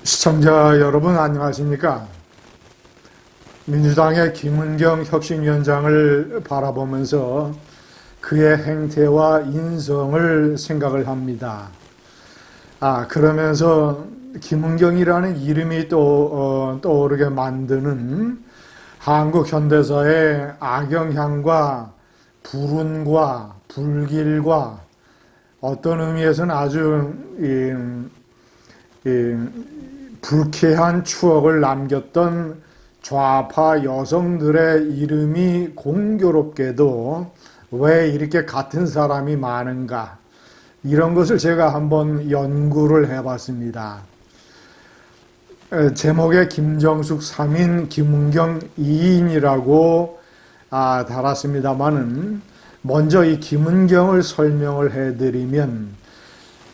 시청자 여러분 안녕하십니까? 민주당의 김은경 혁신위원장을 바라보면서 그의 행태와 인성을 생각을 합니다. 그러면서 김은경이라는 이름이 떠오르게 만드는 한국 현대사의 악영향과 불운과 불길과 어떤 의미에서는 아주 불쾌한 추억을 남겼던 좌파 여성들의 이름이 공교롭게도 왜 이렇게 같은 사람이 많은가, 이런 것을 제가 한번 연구를 해봤습니다. 제목에 김정숙 3인, 김은경 2인이라고 달았습니다만은, 먼저 이 김은경을 설명을 해드리면,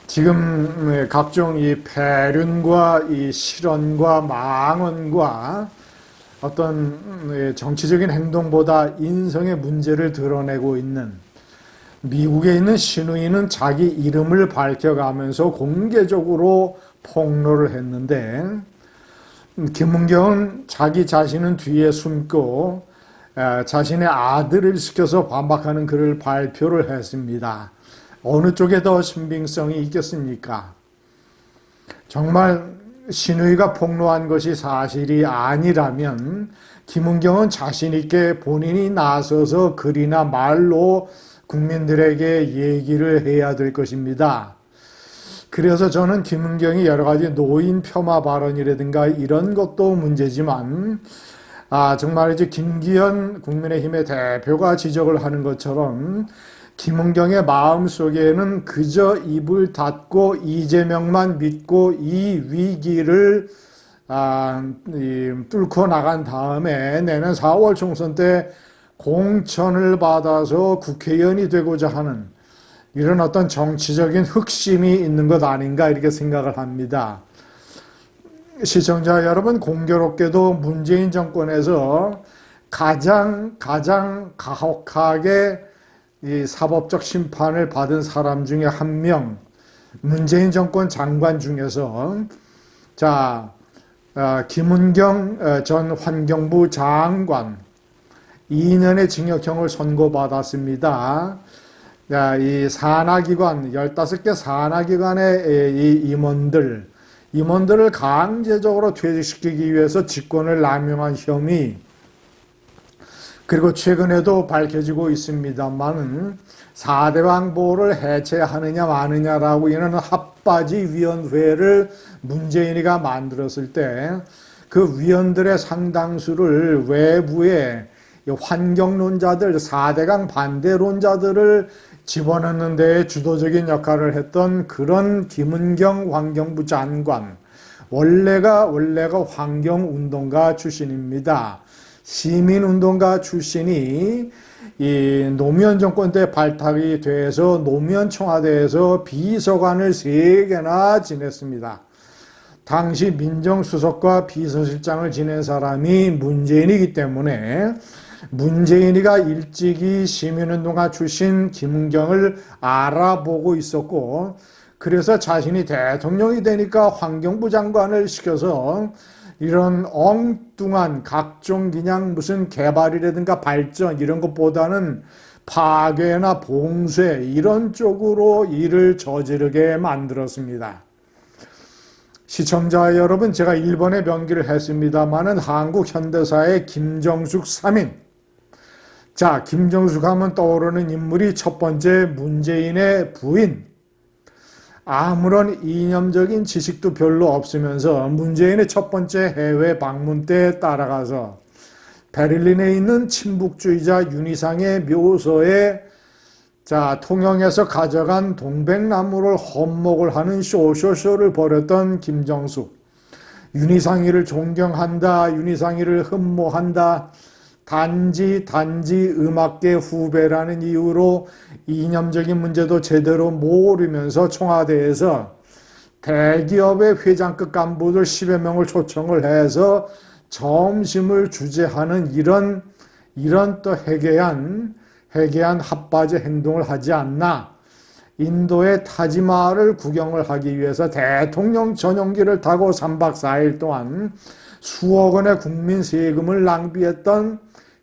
지금 각종 이 폐륜과 이 실언과 망언과 어떤 정치적인 행동보다 인성의 문제를 드러내고 있는 미국에 있는 신우이는 자기 이름을 밝혀가면서 공개적으로 폭로를 했는데, 김은경은 자기 자신은 뒤에 숨고 자신의 아들을 시켜서 반박하는 글을 발표를 했습니다. 어느 쪽에 더 신빙성이 있겠습니까? 정말 신우이가 폭로한 것이 사실이 아니라면 김은경은 자신 있게 본인이 나서서 글이나 말로 국민들에게 얘기를 해야 될 것입니다. 그래서 저는 김은경이 여러 가지 노인 폄하 발언이라든가 이런 것도 문제지만, 정말 이제 김기현 국민의힘의 대표가 지적을 하는 것처럼 김은경의 마음속에는 그저 입을 닫고 이재명만 믿고 이 위기를 뚫고 나간 다음에 내년 4월 총선 때 공천을 받아서 국회의원이 되고자 하는 이런 어떤 정치적인 흑심이 있는 것 아닌가, 이렇게 생각을 합니다. 시청자 여러분, 공교롭게도 문재인 정권에서 가장 가혹하게 이 사법적 심판을 받은 사람 중에 한 명, 문재인 정권 장관 중에서 김은경 전 환경부 장관 2년의 징역형을 선고받았습니다. 이 산하기관 15개 산하기관의 이 임원들을 강제적으로 퇴직시키기 위해서 직권을 남용한 혐의, 그리고 최근에도 밝혀지고 있습니다만은 4대 왕보를 해체하느냐 마느냐라고 이런 합바지위원회를 문재인이가 만들었을 때 그 위원들의 상당수를 외부의 환경론자들, 4대강 반대론자들을 집어넣는 데 주도적인 역할을 했던 그런 김은경 환경부 장관, 원래가 환경운동가 출신입니다. 시민운동가 출신이 이 노무현 정권 때 발탁이 돼서 노무현 청와대에서 비서관을 3개나 지냈습니다. 당시 민정수석과 비서실장을 지낸 사람이 문재인이기 때문에 문재인이가 일찍이 시민운동가 출신 김은경을 알아보고 있었고, 그래서 자신이 대통령이 되니까 환경부 장관을 시켜서 이런 엉뚱한 각종 그냥 무슨 개발이라든가 발전 이런 것보다는 파괴나 봉쇄 이런 쪽으로 일을 저지르게 만들었습니다. 시청자 여러분, 제가 1번에 명기를 했습니다마는 한국 현대사의 김정숙 3인. 김정숙 하면 떠오르는 인물이 첫 번째 문재인의 부인. 아무런 이념적인 지식도 별로 없으면서 문재인의 첫 번째 해외 방문 때 따라가서 베를린에 있는 친북주의자 윤희상의 묘소에 통영에서 가져간 동백나무를 헌목을 하는 쇼쇼쇼를 벌였던 김정숙. 윤희상이를 존경한다, 윤희상이를 흠모한다, 단지 음악계 후배라는 이유로 이념적인 문제도 제대로 모르면서 청와대에서 대기업의 회장급 간부들 10여 명을 초청을 해서 점심을 주재하는 이런 또 해괴한 핫바지 행동을 하지 않나, 인도의 타지마할을 구경을 하기 위해서 대통령 전용기를 타고 3박 4일 동안 수억 원의 국민 세금을 낭비했던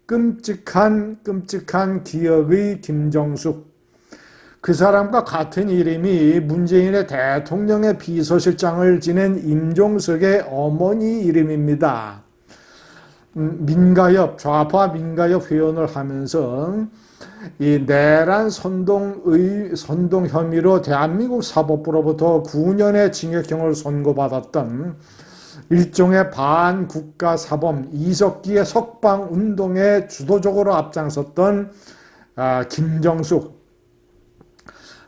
끔찍한 기억의 김정숙. 그 사람과 같은 이름이 문재인의 대통령의 비서실장을 지낸 임종석의 어머니 이름입니다. 민가협, 좌파 민가협 회원을 하면서 이 내란 선동 혐의로 대한민국 사법부로부터 9년의 징역형을 선고받았던 일종의 반국가 사범 이석기의 석방운동에 주도적으로 앞장섰던 김정숙,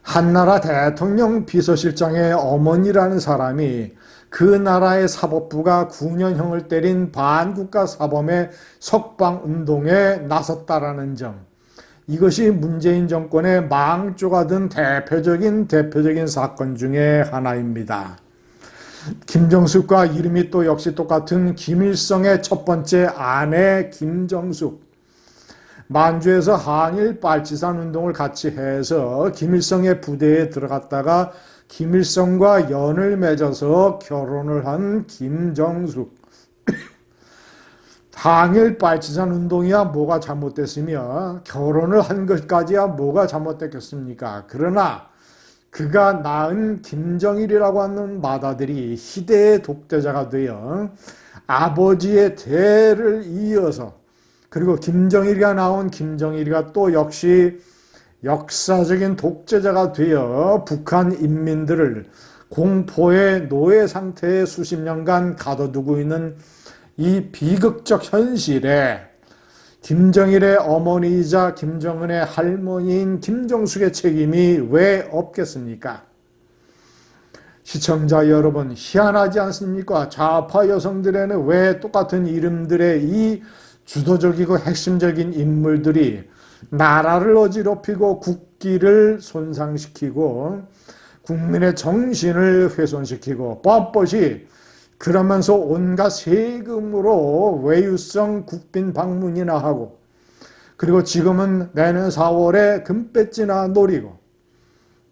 한나라 대통령 비서실장의 어머니라는 사람이 그 나라의 사법부가 9년형을 때린 반국가 사범의 석방운동에 나섰다라는 점, 이것이 문재인 정권의 망조가 든 대표적인 사건 중에 하나입니다. 김정숙과 이름이 또 역시 똑같은 김일성의 첫 번째 아내 김정숙. 만주에서 항일 빨치산 운동을 같이 해서 김일성의 부대에 들어갔다가 김일성과 연을 맺어서 결혼을 한 김정숙. 항일 빨치산 운동이야 뭐가 잘못됐으며 결혼을 한 것까지야 뭐가 잘못됐겠습니까? 그러나 그가 낳은 김정일이라고 하는 맏아들이 희대의 독재자가 되어 아버지의 대를 이어서, 그리고 김정일이가 나온 김정일이가 또 역시 역사적인 독재자가 되어 북한 인민들을 공포의 노예 상태에 수십 년간 가둬두고 있는 이 비극적 현실에 김정일의 어머니이자 김정은의 할머니인 김정숙의 책임이 왜 없겠습니까? 시청자 여러분, 희한하지 않습니까? 좌파 여성들에는 왜 똑같은 이름들의 이 주도적이고 핵심적인 인물들이 나라를 어지럽히고 국기를 손상시키고 국민의 정신을 훼손시키고 뻣뻣이 그러면서 온갖 세금으로 외유성 국빈 방문이나 하고, 그리고 지금은 내년 4월에 금배지나 노리고,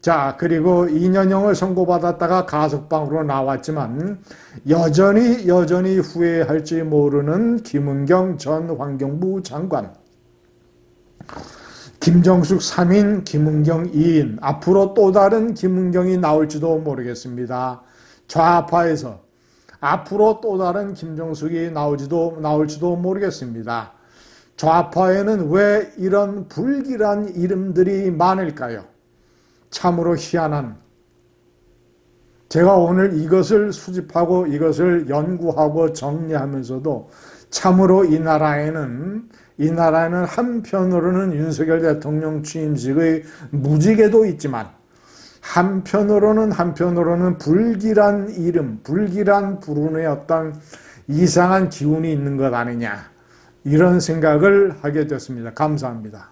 자, 그리고 2년형을 선고받았다가 가석방으로 나왔지만 여전히 후회할지 모르는 김은경 전 환경부 장관, 김정숙 3인, 김은경 2인, 앞으로 또 다른 김은경이 나올지도 모르겠습니다. 좌파에서 앞으로 또 다른 김정숙이 나올지도 모르겠습니다. 좌파에는 왜 이런 불길한 이름들이 많을까요? 참으로 희한한, 제가 오늘 이것을 수집하고 이것을 연구하고 정리하면서도 참으로 이 나라에는 한편으로는 윤석열 대통령 취임식의 무지개도 있지만 한편으로는 불길한 이름, 불길한 불운의 어떤 이상한 기운이 있는 것 아니냐, 이런 생각을 하게 됐습니다. 감사합니다.